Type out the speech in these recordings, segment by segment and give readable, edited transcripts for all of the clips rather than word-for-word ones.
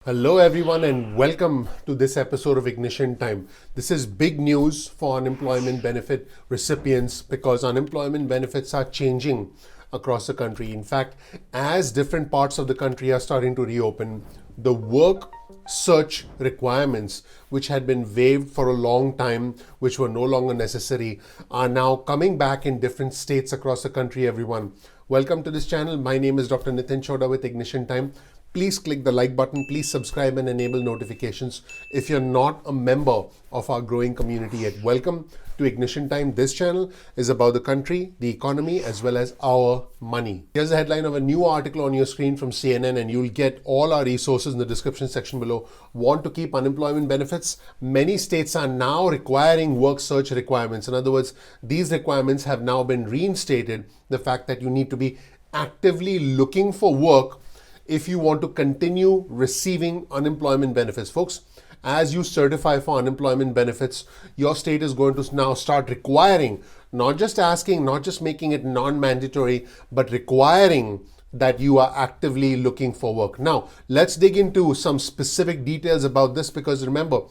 Hello, everyone, and welcome to this episode of Ignition Time. This is big news for unemployment benefit recipients because unemployment benefits are changing across the country. In fact, as different parts of the country are starting to reopen, the work search requirements, which had been waived for a long time, which were no longer necessary, are now coming back in different states across the country, everyone. Welcome to this channel. My name is Dr. Chhoda with Ignition Time. Please click the like button, please subscribe and enable notifications if you're not a member of our growing community yet. Welcome to Ignition Time. This channel is about the country, the economy, as well as our money. Here's the headline of a new article on your screen from CNN, and you'll get all our resources in the description section below. Want to keep unemployment benefits? Many states are now requiring work search requirements. In other words, these requirements have now been reinstated. The fact that you need to be actively looking for work if you want to continue receiving unemployment benefits. Folks, as you certify for unemployment benefits, your state is going to now start requiring, not just asking, not just making it non-mandatory, but requiring that you are actively looking for work. Now, let's dig into some specific details about this because remember,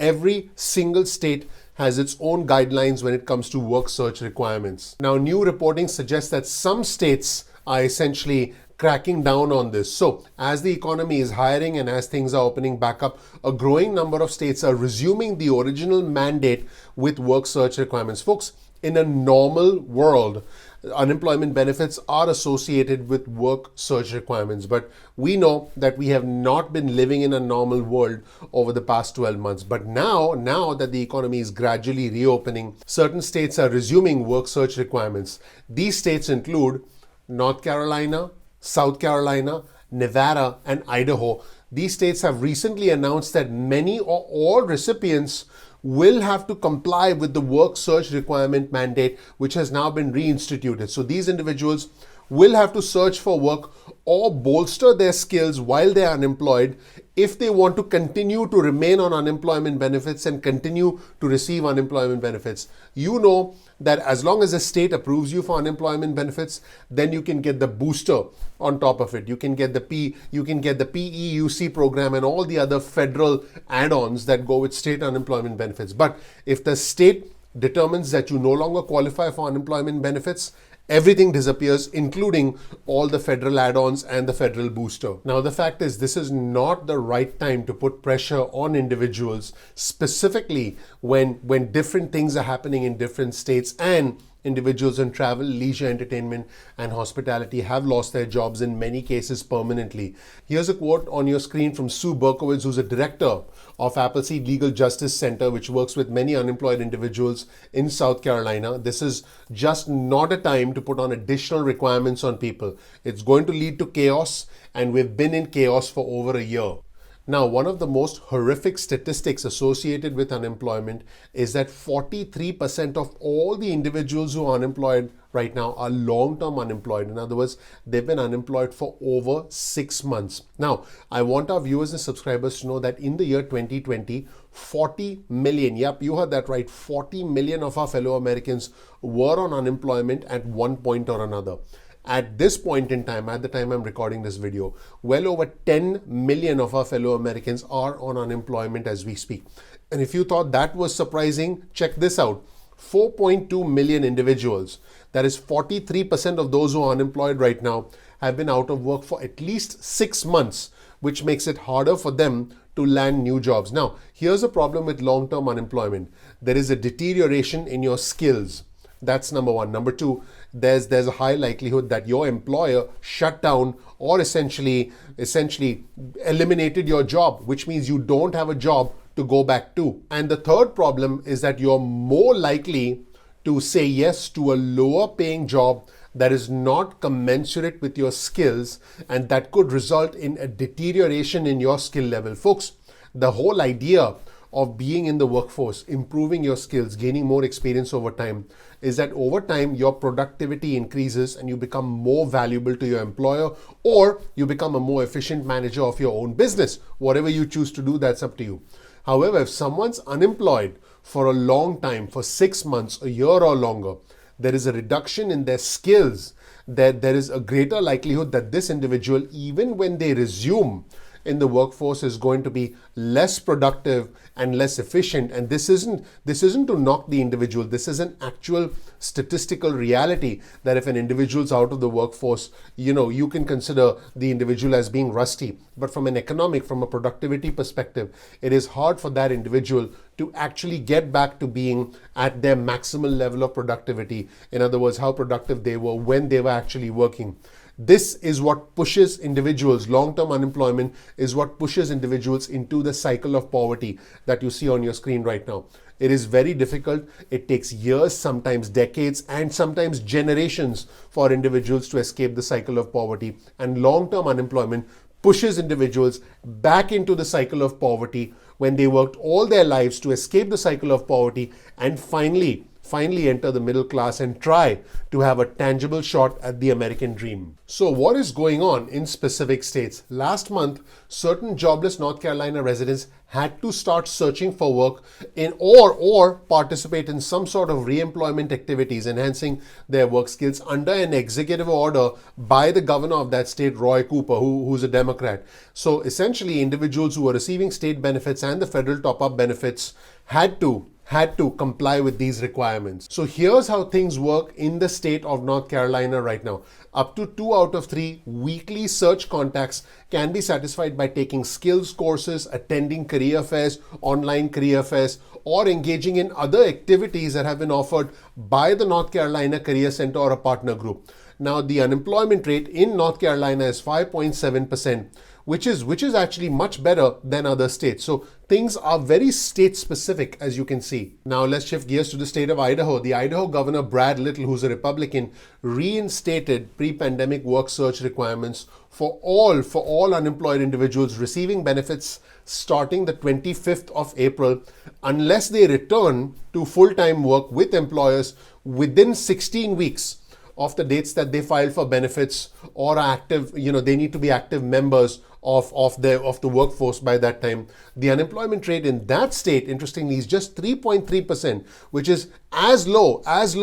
every single state has its own guidelines when it comes to work search requirements. Now, new reporting suggests that some states are essentially cracking down on this. So as the economy is hiring and as things are opening back up, a growing number of states are resuming the original mandate with work search requirements. Folks, in a normal world, unemployment benefits are associated with work search requirements. But we know that we have not been living in a normal world over the past 12 months. But now that the economy is gradually reopening, certain states are resuming work search requirements. These states include North Carolina, South Carolina, Nevada, and Idaho. These states have recently announced that many or all recipients will have to comply with the work search requirement mandate, which has now been reinstituted. So these individuals will have to search for work or bolster their skills while they are unemployed if they want to continue to remain on unemployment benefits and continue to receive unemployment benefits. You know that as long as the state approves you for unemployment benefits, then you can get the booster on top of it. You can get the PEUC program and all the other federal add-ons that go with state unemployment benefits. But if the state determines that you no longer qualify for unemployment benefits, everything disappears, including all the federal add-ons and the federal booster. Now, the fact is, this is not the right time to put pressure on individuals, specifically when different things are happening in different states and individuals in travel, leisure, entertainment, and hospitality have lost their jobs in many cases permanently. Here's a quote on your screen from Sue Berkowitz, who's a director of Appleseed Legal Justice Center, which works with many unemployed individuals in South Carolina. This is just not a time to put on additional requirements on people. It's going to lead to chaos, and we've been in chaos for over a year. Now, one of the most horrific statistics associated with unemployment is that 43% of all the individuals who are unemployed right now are long-term unemployed. In other words, they've been unemployed for over 6 months. Now, I want our viewers and subscribers to know that in the year 2020, 40 million, yep, you heard that right, 40 million of our fellow Americans were on unemployment at one point or another. At this point in time, at the time I'm recording this video, well over 10 million of our fellow Americans are on unemployment as we speak. And if you thought that was surprising, check this out. 4.2 million individuals, that is 43% of those who are unemployed right now, have been out of work for at least 6 months, which makes it harder for them to land new jobs. Now, here's a problem with long-term unemployment. There is a deterioration in your skills. That's number one. Number two, there's a high likelihood that your employer shut down or essentially eliminated your job, which means you don't have a job to go back to. And the third problem is that you're more likely to say yes to a lower paying job that is not commensurate with your skills, and that could result in a deterioration in your skill level. Folks, the whole idea of being in the workforce, improving your skills, gaining more experience over time, is that over time your productivity increases and you become more valuable to your employer, or you become a more efficient manager of your own business. Whatever you choose to do, that's up to you. However, if someone's unemployed for a long time, for 6 months, a year or longer, there is a reduction in their skills, that there is a greater likelihood that this individual, even when they resume in the workforce is going to be less productive and less efficient. And this isn't to knock the individual. This is an actual statistical reality that if an individual's out of the workforce, you can consider the individual as being rusty. But from a productivity perspective, it is hard for that individual to actually get back to being at their maximal level of productivity. In other words, how productive they were when they were actually working. This is what pushes individuals, long-term unemployment is what pushes individuals into the cycle of poverty that you see on your screen right now. It is very difficult. It takes years, sometimes decades, and sometimes generations for individuals to escape the cycle of poverty. And long-term unemployment pushes individuals back into the cycle of poverty when they worked all their lives to escape the cycle of poverty and finally enter the middle class and try to have a tangible shot at the American dream. So what is going on in specific states? Last month, certain jobless North Carolina residents had to start searching for work or participate in some sort of re-employment activities, enhancing their work skills under an executive order by the governor of that state, Roy Cooper, who's a Democrat. So essentially, individuals who were receiving state benefits and the federal top-up benefits had to comply with these requirements. So here's how things work in the state of North Carolina right now. Up to 2 out of 3 weekly search contacts can be satisfied by taking skills courses, attending career fairs, online career fairs, or engaging in other activities that have been offered by the North Carolina Career Center or a partner group. Now, the unemployment rate in North Carolina is 5.7%. Which is actually much better than other states. So things are very state specific, as you can see. Now let's shift gears to the state of Idaho. The Idaho Governor Brad Little, who's a Republican, reinstated pre-pandemic work search requirements for all unemployed individuals receiving benefits starting the 25th of April, unless they return to full-time work with employers within 16 weeks of the dates that they filed for benefits or are active, they need to be active members of the workforce by that time. The unemployment rate in that state, interestingly, is just 3.3%, which is as low as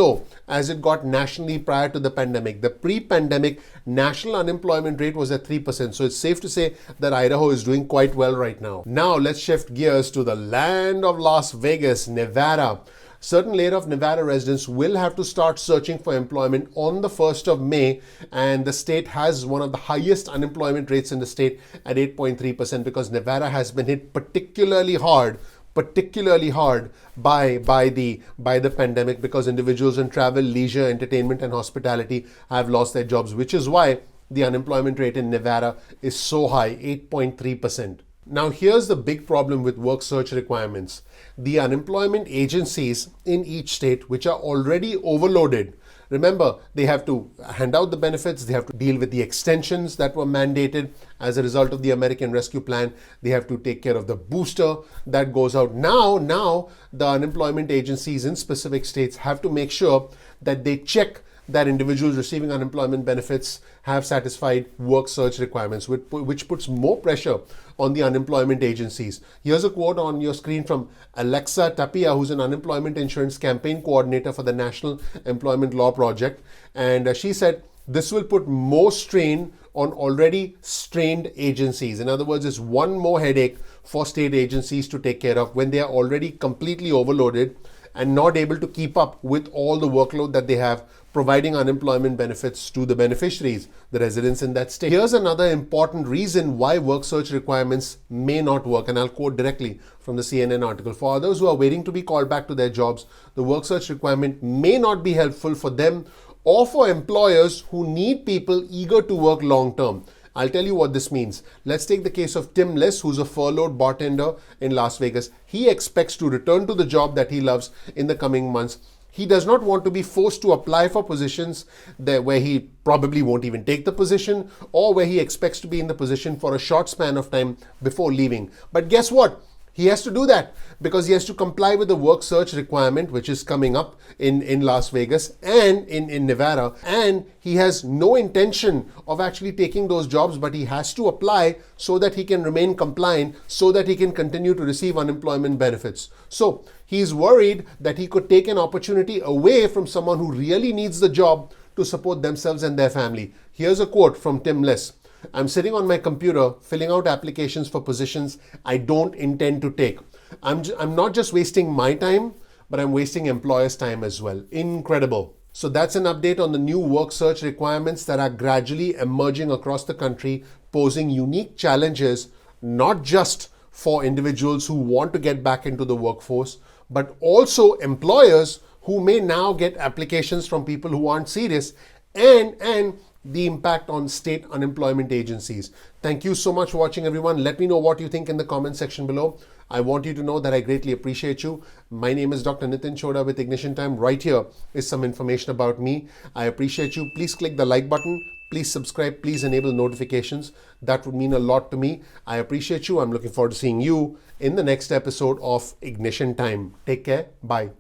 it got nationally prior to the pandemic. The pre-pandemic national unemployment rate was at 3%. So it's safe to say that Idaho is doing quite well right now. Now let's shift gears to the land of Las Vegas, Nevada. Certain laid-off Nevada residents will have to start searching for employment on the 1st of May, and the state has one of the highest unemployment rates in the state at 8.3% because Nevada has been hit particularly hard by the pandemic, because individuals in travel, leisure, entertainment, and hospitality have lost their jobs, which is why the unemployment rate in Nevada is so high, 8.3%. Now, here's the big problem with work search requirements. The unemployment agencies in each state, which are already overloaded, remember, they have to hand out the benefits, they have to deal with the extensions that were mandated as a result of the American Rescue Plan, they have to take care of the booster that goes out. Now, the unemployment agencies in specific states have to make sure that they check that individuals receiving unemployment benefits have satisfied work search requirements, which puts more pressure on the unemployment agencies. Here's a quote on your screen from Alexa Tapia, who's an unemployment insurance campaign coordinator for the National Employment Law Project. And she said, this will put more strain on already strained agencies. In other words, it's one more headache for state agencies to take care of when they are already completely overloaded and not able to keep up with all the workload that they have, providing unemployment benefits to the beneficiaries, the residents in that state. Here's another important reason why work search requirements may not work, and I'll quote directly from the CNN article. For others who are waiting to be called back to their jobs, the work search requirement may not be helpful for them or for employers who need people eager to work long term. I'll tell you what this means. Let's take the case of Tim Liss, who's a furloughed bartender in Las Vegas. He expects to return to the job that he loves in the coming months. He does not want to be forced to apply for positions where he probably won't even take the position, or where he expects to be in the position for a short span of time before leaving. But guess what? He has to do that because he has to comply with the work search requirement, which is coming up in Las Vegas and in Nevada. And he has no intention of actually taking those jobs, but he has to apply so that he can remain compliant, so that he can continue to receive unemployment benefits. So he's worried that he could take an opportunity away from someone who really needs the job to support themselves and their family. Here's a quote from Tim Liss. I'm sitting on my computer filling out applications for positions I don't intend to take. I'm not just wasting my time, but I'm wasting employers' time as well. Incredible. So that's an update on the new work search requirements that are gradually emerging across the country, posing unique challenges, not just for individuals who want to get back into the workforce, but also employers who may now get applications from people who aren't serious, and the impact on state unemployment agencies. Thank you so much for watching, everyone. Let me know what you think in the comment section below. I want you to know that I greatly appreciate you. My name is Dr. Nitin Chhoda with Ignition Time. Right here is some information about me. I appreciate you. Please click the like button. Please subscribe. Please enable notifications. That would mean a lot to me. I appreciate you. I'm looking forward to seeing you in the next episode of Ignition Time. Take care. Bye.